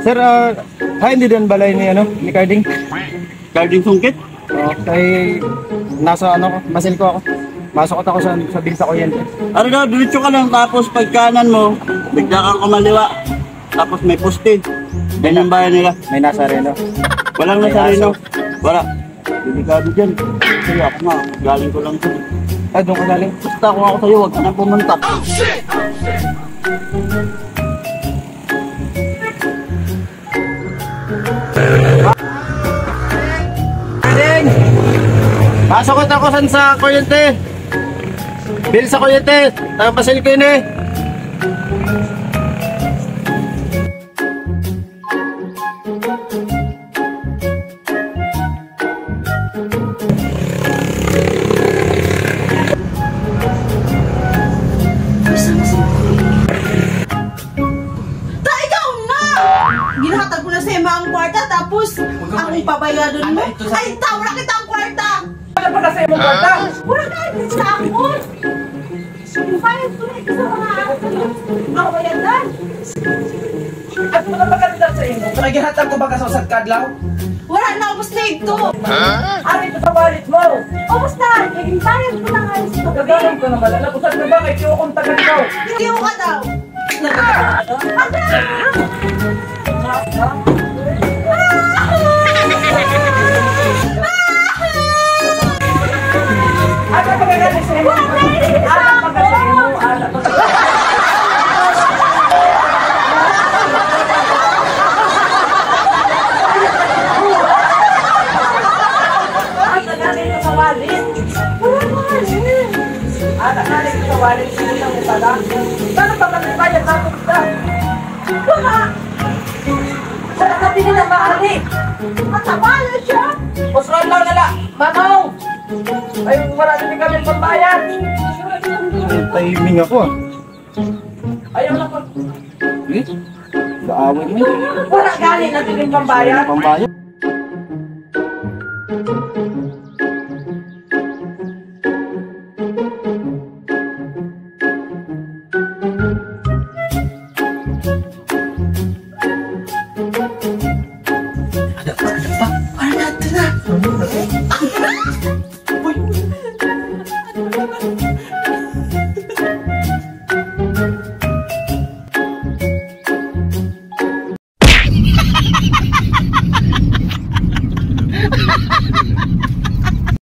Sir, hindi din balay ni ni Carding. Carding sungkit? Oo, kay nasa masil ko ako. Masok ako sa Binsa Kuryente. Ano daw, diretso ka lang tapos pag kanan mo, bigla kang kumaliwa. Tapos may poste. Yan yung bayan nila. May Nazareno. Walang Nazareno. Wala. Delikado dyan. Kasi ako nga, galing ko lang sa'yo. Doon ka galing? Basta kung ako sa'yo, huwag ka nang pumunta. Oh shit! Pasok ako sa Kuryente. Bil sa Kuryente. Taga-pasil ko yun eh. Ginahatag ko na sa ima ang kwarta, tapos ang pabayadon mo. Ay, wala kita ang kwarta! Wala pa kasi mong kwarta? Wala ka sa ako! Yung bayad ko na ito sa mga ako bayadan. At mo na magkandang sa inyo. Nagihatag ko ba ka sa kadlaw? Wala na, ubos na ito. Ano ito sa wallet mo? Ubos na, naging bayad ko na nga sa gabi. Gagawin ko naman. Alam ko saan na ba? Kaya kung tagal ko. Hindi mo ka daw. Ano pa gagawin sa inyo? Ano pa gagawin mo? Ano pa gagawin mo? Walit sila mo pala. Paano pa kami bayad na ako kita? Wala! Sa nakabili ng maari. Matabala siya! Pusron lang nila. Mamaw! Ay, marami din kami pambayad. Timing ako ah. Ayaw na pa. Baawin mo. Wala galing na din pambayad. Pambayad?